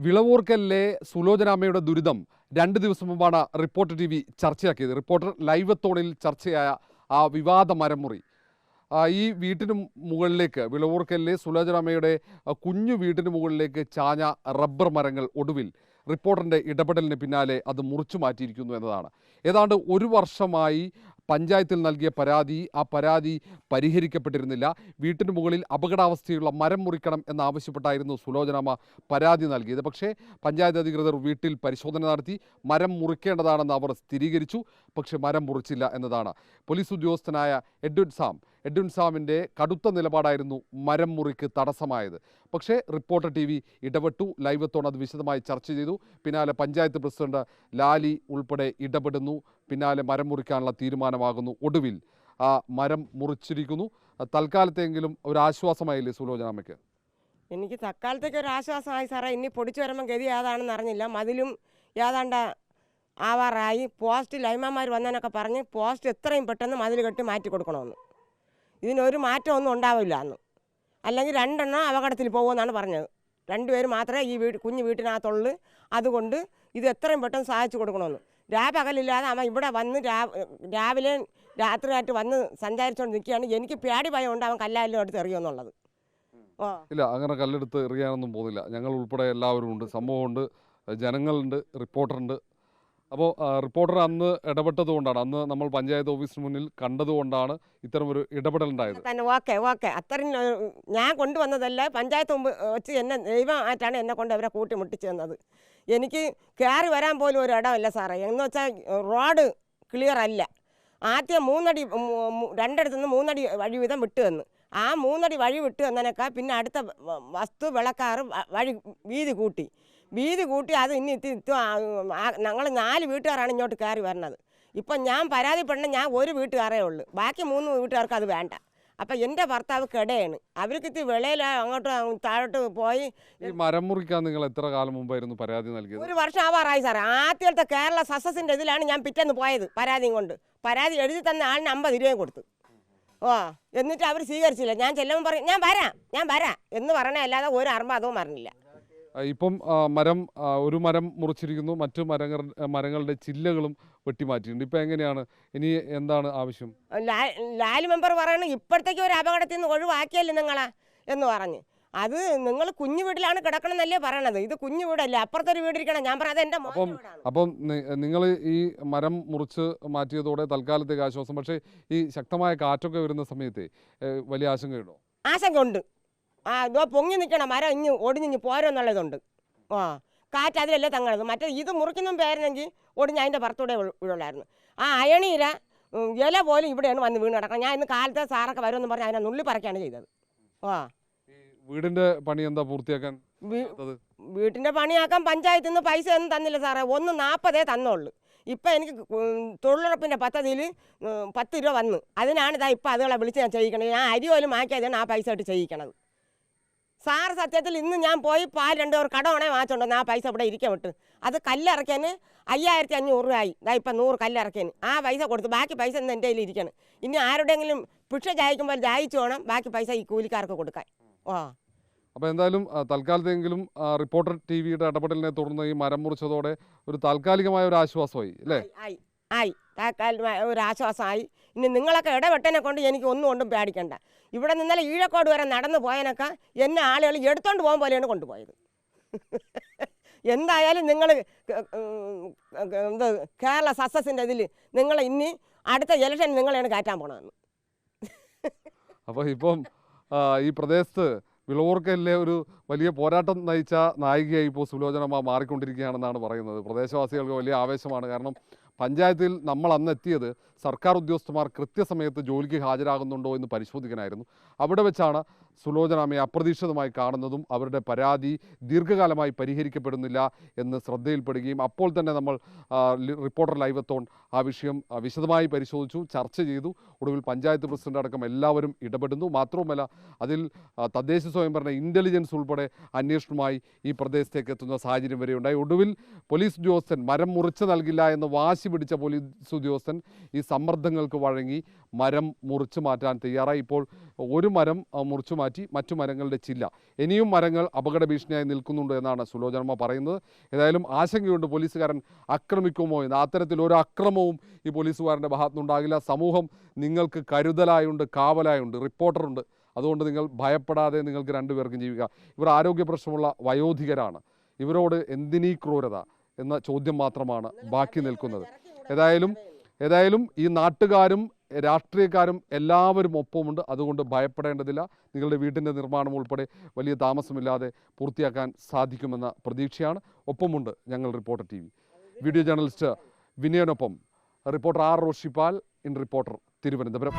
വിളവൂർക്കലിലെ സുലോചനാമ്മയുടെ ദുരിതം 2 ദിവസം മുമ്പാണ് റിപ്പോർട്ടർ TV ചർച്ചയാക്കിയത്. റിപ്പോർട്ടർ ലൈവത്തോണിൽ ചർച്ചയായ ആ വിവാദ മരമുറി ഈ വീട്ടിന് മുകളിലേക്ക് വിളവൂർക്കലിലെ സുലോചനാമ്മയുടെ കുഞ്ഞു വീട്ടിന് മുകളിലേക്ക് ചാഞ്ഞ റബ്ബർ മരങ്ങൾ ഒടുവിൽ റിപ്പോർട്ടറിൻ്റെ ഇടപെടലിന് പിന്നാലെ അത് മുറിച്ചു മാറ്റിയിരിക്കുന്നു എന്നതാണ്. ഏതാണ്ട് 1 വർഷമായി പഞ്ചായത്തിൽ നൽകിയ പരാതി, ആ പരാതി പരിഹരിക്കപ്പെട്ടിരുന്നില്ല. വീട്ടിന് മുകളിൽ അപകടാവസ്ഥയുള്ള മരം മുറിക്കണം എന്നാവശ്യപ്പെട്ടായിരുന്നു സുലോചനാമ്മ പരാതി നൽകിയത്. പക്ഷേ പഞ്ചായത്ത് അധികൃതർ വീട്ടിൽ പരിശോധന നടത്തി മരം മുറിക്കേണ്ടതാണെന്ന് അവർ സ്ഥിരീകരിച്ചു. പക്ഷേ മരം മുറിച്ചില്ല എന്നതാണ്. പോലീസ് ഉദ്യോഗസ്ഥനായ എഡ്വിൻ സാമിൻ്റെ കടുത്ത നിലപാടായിരുന്നു മരം മുറിക്ക് തടസ്സമായത്. പക്ഷേ റിപ്പോർട്ടർ TV ഇടപെട്ടു. ലൈവത്തോൺ അത് വിശദമായി ചർച്ച ചെയ്തു. പിന്നാലെ പഞ്ചായത്ത് പ്രസിഡന്റ് ലാലി ഉൾപ്പെടെ ഇടപെടുന്നു. പിന്നാലെ മരം മുറിക്കാനുള്ള തീരുമാനമാകുന്നു. ഒടുവിൽ ആ മരം മുറിച്ചിരിക്കുന്നു. തൽക്കാലത്തെങ്കിലും ഒരു ആശ്വാസമായില്ലേ സുലോചനാമ്മയ്ക്ക്? എനിക്ക് തൽക്കാലത്തേക്ക് ഒരു ആശ്വാസമായി സാറേ. ഇനി പൊടിച്ചു വരുമ്പോൾ ഗതി ഏതാണെന്ന് അറിഞ്ഞില്ല. മതിലും ഏതാണ്ട് ആവാറായി. പോസ്റ്റ് ലൈമാന്മാർ വന്നതിനൊക്കെ പറഞ്ഞ് പോസ്റ്റ് എത്രയും പെട്ടെന്ന് മതിൽ കെട്ടി മാറ്റി കൊടുക്കണമെന്ന്. ഇതിനൊരു മാറ്റമൊന്നും ഉണ്ടാവില്ല എന്ന്. അല്ലെങ്കിൽ 2 എണ്ണം അപകടത്തിൽ പോകുമെന്നാണ് പറഞ്ഞത്. 2 പേര് മാത്രമേ ഈ കുഞ്ഞു വീട്ടിനകത്തുള്ളൂ. അതുകൊണ്ട് ഇത് എത്രയും പെട്ടെന്ന് സഹായിച്ചു കൊടുക്കണമെന്ന്. പകലില്ലാതെ അമ്മ ഇവിടെ വന്ന് രാവിലെ രാത്രിയായിട്ട് വന്ന് സഞ്ചാരിച്ചുകൊണ്ട് നിൽക്കുകയാണ്. എനിക്ക് പേടി ഭയം ഉണ്ട് അവൻ കല്ലാലും എടുത്ത് എറിയുമെന്നുള്ളത്. ഇല്ല, അങ്ങനെ കല്ലെടുത്ത് എറിയാനൊന്നും പോകുന്നില്ല. ഞങ്ങൾ ഉൾപ്പെടെ എല്ലാവരും ഉണ്ട്, സംഭവമുണ്ട്, ജനങ്ങളുണ്ട്, റിപ്പോർട്ടറുണ്ട്. അപ്പോൾ റിപ്പോർട്ടർ അന്ന് ഇടപെട്ടതുകൊണ്ടാണ്, അന്ന് നമ്മൾ പഞ്ചായത്ത് ഓഫീസിന് മുന്നിൽ കണ്ടതുകൊണ്ടാണ് ഇത്തരമൊരു ഇടപെടലുണ്ടായത്. തന്നെ ഓക്കെ അത്രയും ഞാൻ കൊണ്ടുവന്നതല്ല. പഞ്ചായത്ത് മുമ്പ് വെച്ച് എന്നെ ദൈവമായിട്ടാണ് എന്നെ കൊണ്ട് അവരെ കൂട്ടി മുട്ടിച്ചു തന്നത്. എനിക്ക് കയറി വരാൻ പോലും ഒരു ഇടമില്ല സാറേ. എന്ന് വെച്ചാൽ റോഡ് ക്ലിയർ അല്ല. ആദ്യം 3 അടി 2 അടുത്തുനിന്ന് 3 അടി വഴി വീതം വിട്ടു തന്നു. ആ 3 അടി വഴി വിട്ടു തന്നതിനേക്കാൾ പിന്നെ അടുത്ത വസ്തു വിളക്കാറ് വഴി വീതി കൂട്ടി അത് ഇനി ഞങ്ങൾ 4 വീട്ടുകാരാണ് ഇങ്ങോട്ട് കയറി വരണത്. ഇപ്പം ഞാൻ പരാതിപ്പെടണം, ഞാൻ ഒരു വീട്ടുകാരേ ഉള്ളൂ. ബാക്കി 3 വീട്ടുകാർക്ക് അത് വേണ്ട. അപ്പം എൻ്റെ ഭർത്താവ് കിടയാണ്. അവർക്ക് ഇത്തിരി വെളിയിൽ അങ്ങോട്ട് താഴോട്ട് പോയി. ഈ മരം മുറിക്കാൻ നിങ്ങൾ എത്ര കാലം മുമ്പായിരുന്നു പരാതി നൽകിയത്? 1 വർഷം ആവാറായി സാറേ. ആദ്യത്തെ കേരള സസ്യസിൻ്റെ ഇതിലാണ് ഞാൻ പിറ്റേന്ന് പോയത് പരാതിയും കൊണ്ട്. പരാതി എഴുതി തന്ന ആളിന് 50 രൂപയും കൊടുത്തു. എന്നിട്ട് അവർ സ്വീകരിച്ചില്ല. ഞാൻ ചെല്ലുമ്പോൾ പറയും ഞാൻ വരാം എന്ന് പറഞ്ഞാൽ അല്ലാതെ ഒരു അർമ്മതവും പറഞ്ഞില്ല. ഇപ്പം ഒരു മരം മുറിച്ചിരിക്കുന്നു, മറ്റു മരങ്ങളുടെ ചില്ലകളും വെട്ടിമാറ്റിയിട്ടുണ്ട്. ഇപ്പം എങ്ങനെയാണ്, ഇനി എന്താണ് ആവശ്യം? ലാലി മെമ്പർ പറയണത് ഇപ്പോഴത്തേക്ക് ഒരു അപകടത്തിൽ നിന്ന് ഒഴിവാക്കിയല്ലേ നിങ്ങളാ എന്ന് പറഞ്ഞ്. അത് നിങ്ങൾ കുഞ്ഞു വീട്ടിലാണ് കിടക്കണമെന്നല്ലേ പറയണത്. ഇത് കുഞ്ഞു വീടല്ലേ, അപ്പുറത്തൊരു വീടിരിക്കണം. ഞാൻ പറഞ്ഞത് എൻ്റെ അപ്പം നിങ്ങൾ ഈ മരം മുറിച്ച് മാറ്റിയതോടെ തൽക്കാലത്തേക്ക് ആശ്വാസം. പക്ഷേ ഈ ശക്തമായ കാറ്റൊക്കെ വരുന്ന സമയത്ത് വലിയ ആശങ്കയുണ്ടോ? ആശങ്കയുണ്ട്. ഇതോ പൊങ്ങി നിൽക്കണം മരം ഇഞ്ഞ് ഒടിഞ്ഞിഞ്ഞ് പോരെന്നുള്ളതുണ്ട്. കാറ്റ് അതിലല്ലേ തങ്ങണത്. മറ്റേ ഇത് മുറിക്കുന്ന പേരെങ്കിൽ ഒടിഞ്ഞ് അതിൻ്റെ പുറത്തൂടെ വീഴുള്ളായിരുന്നു. ആ അയണീര ഇല പോലും ഇവിടെയാണ് വന്ന് വീണ് കിടക്കണം. ഞാൻ ഇന്ന് കാലത്തെ സാറൊക്കെ വരുമെന്ന് പറഞ്ഞ് അതിനെ നുള്ളി പറക്കുകയാണ് ചെയ്തത്. വീടിൻ്റെ പണി എന്താ പൂർത്തിയാക്കാൻ? വീട്ടിൻ്റെ പണിയാക്കാൻ പഞ്ചായത്തിൽ നിന്ന് പൈസ ഒന്നും തന്നില്ല സാറേ. 1.40 തന്നുള്ളൂ. ഇപ്പം എനിക്ക് തൊഴിലുറപ്പിൻ്റെ പദ്ധതിയിൽ 10 രൂപ വന്നു. അതിനാണ് ഇതാ ഇപ്പം അതുകളെ വിളിച്ച് ഞാൻ ചെയ്യിക്കണത്. ഞാൻ അരി പോലും മാക്കിയതാണ് ആ പൈസ ഇട്ട് ചെയ്യിക്കണത്. സാറ് സത്യത്തിൽ ഇന്ന് ഞാൻ പോയി പാൽ 2 പേർ കടമാണേ വാങ്ങിച്ചുകൊണ്ടു. ആ പൈസ ഇവിടെ ഇരിക്കാൻ വിട്ട് അത് കല്ലിറക്കിയതിന് 5500 രൂപയായി. ഇതാ ഇപ്പം 100 കല്ലിറക്കിയതിന് ആ പൈസ കൊടുത്തു. ബാക്കി പൈസ ഇന്ന് എൻ്റെ കയ്യിൽ ഇരിക്കണം. ഇനി ആരുടെയെങ്കിലും ഭിക്ഷ ചായക്കുമ്പോൾ ജായിച്ചു വേണം ബാക്കി പൈസ ഈ കൂലിക്കാർക്ക് കൊടുക്കാൻ. അപ്പോൾ എന്തായാലും തൽക്കാലത്തെങ്കിലും റിപ്പോർട്ടർ TVയുടെ ഇടപെടലിനെ തുടർന്ന് ഈ മരം മുറിച്ചതോടെ ഒരു താൽക്കാലികമായ ഒരു ആശ്വാസമായി അല്ലേ? ആയി താൽക്കാലികമായ ഒരു ആശ്വാസമായി. ഇനി നിങ്ങളൊക്കെ ഇടപെട്ടതിനെ കൊണ്ട് എനിക്ക് ഒന്നും പേടിക്കണ്ട. ഇവിടെ നിന്നലെ ഈഴക്കോട് വരെ നടന്നു പോയതിനൊക്കെ എന്നെ ആളുകൾ എടുത്തോണ്ട് പോകാൻ പോലെയാണ് കൊണ്ടുപോയത്. എന്തായാലും നിങ്ങൾ കേരള സസ്യസിൻ്റെ ഇതിൽ നിങ്ങൾ ഇനി അടുത്ത ഇലക്ഷൻ നിങ്ങളെയാണ് കയറ്റാൻ പോകണമെന്ന്. അപ്പോൾ ഇപ്പം ഈ പ്രദേശത്ത് വിളവൂർക്കലിലെ ഒരു വലിയ പോരാട്ടം നയിച്ച നായികയായി ഇപ്പോൾ സുലോചനാമ്മ മാറിക്കൊണ്ടിരിക്കുകയാണെന്നാണ് പറയുന്നത്. പ്രദേശവാസികൾക്ക് വലിയ ആവേശമാണ്. കാരണം പഞ്ചായത്തിൽ നമ്മൾ അന്ന് എത്തിയത് സർക്കാർ ഉദ്യോഗസ്ഥന്മാർ കൃത്യസമയത്ത് ജോലിക്ക് ഹാജരാകുന്നുണ്ടോ എന്ന് പരിശോധിക്കാനായിരുന്നു. അവിടെ വെച്ചാണ് സുലോചനാമ്മയെ അപ്രതീക്ഷിതമായി കാണുന്നതും അവരുടെ പരാതി ദീർഘകാലമായി പരിഹരിക്കപ്പെടുന്നില്ല എന്ന് ശ്രദ്ധയിൽപ്പെടുകയും അപ്പോൾ തന്നെ നമ്മൾ റിപ്പോർട്ടർ ലൈവത്തോൺ ആ വിഷയം വിശദമായി പരിശോധിച്ചു, ചർച്ച ചെയ്തു. ഒടുവിൽ പഞ്ചായത്ത് പ്രസിഡന്റ് അടക്കം എല്ലാവരും ഇടപെടുന്നു. മാത്രവുമല്ല അതിൽ തദ്ദേശ സ്വയംഭരണ ഇൻ്റലിജൻസ് ഉൾപ്പെടെ അന്വേഷണവുമായി ഈ പ്രദേശത്തേക്ക് എത്തുന്ന സാഹചര്യം വരെ ഉണ്ടായി. ഒടുവിൽ പോലീസ് ഉദ്യോഗസ്ഥൻ മരം മുറിച്ച് നൽകില്ല എന്ന് വാശി പിടിച്ച പോലീസ് ഉദ്യോഗസ്ഥൻ ഈ സമ്മർദ്ദങ്ങൾക്ക് വഴങ്ങി മരം മുറിച്ചു മാറ്റാൻ തയ്യാറായി. ഇപ്പോൾ ഒരു മരം മുറിച്ചു വെട്ടിമാറ്റി മറ്റു മരങ്ങളുടെ ചില്ല. ഇനിയും മരങ്ങൾ അപകട ഭീഷണിയായി നിൽക്കുന്നുണ്ട് എന്നാണ് സുലോചനമ്മ പറയുന്നത്. ഏതായാലും ആശങ്കയുണ്ട് പോലീസുകാരൻ ആക്രമിക്കുമോ എന്ന്. അത്തരത്തിൽ ഒരു അക്രമവും ഈ പോലീസുകാരൻ്റെ ഭാഗത്തുനിന്നുണ്ടാകില്ല. സമൂഹം നിങ്ങൾക്ക് കരുതലായുണ്ട്, കാവലായുണ്ട്, റിപ്പോർട്ടറുണ്ട്. അതുകൊണ്ട് നിങ്ങൾ ഭയപ്പെടാതെ നിങ്ങൾക്ക് രണ്ടുപേർക്കും ജീവിക്കാം. ഇവർ ആരോഗ്യ പ്രശ്നമുള്ള വയോധികരാണ്. ഇവരോട് എന്തിനീ ക്രൂരത എന്ന ചോദ്യം മാത്രമാണ് ബാക്കി നിൽക്കുന്നത്. ഏതായാലും ഈ നാട്ടുകാരും രാഷ്ട്രീയക്കാരും എല്ലാവരും ഒപ്പമുണ്ട്. അതുകൊണ്ട് ഭയപ്പെടേണ്ടതില്ല. നിങ്ങളുടെ വീട്ടിൻ്റെ നിർമ്മാണം ഉൾപ്പെടെ വലിയ താമസമില്ലാതെ പൂർത്തിയാക്കാൻ സാധിക്കുമെന്ന പ്രതീക്ഷയാണ്. ഒപ്പമുണ്ട് ഞങ്ങൾ റിപ്പോർട്ടർ TV. വീഡിയോ ജേർണലിസ്റ്റ് വിനയനൊപ്പം reporter R Roshipal, in reporter, Thiruvananthapuram.